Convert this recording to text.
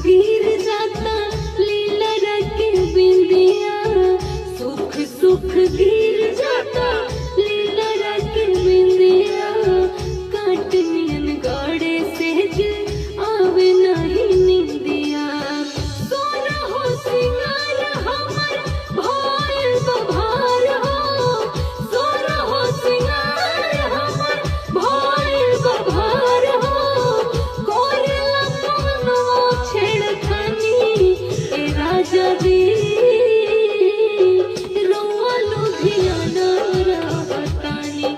गिर जाता लीला रख बिंदिया, सुख सुख गिर जाता लीला रख बिंदिया, काटनियन गाड़े सेज आवे नहीं निंदिया, सोना हो सिंगार हमर भाई बभार हो, सोना हो सिंगार हमर भाई बभार हो, राजा दी रौआ लुधियाना रहतानी।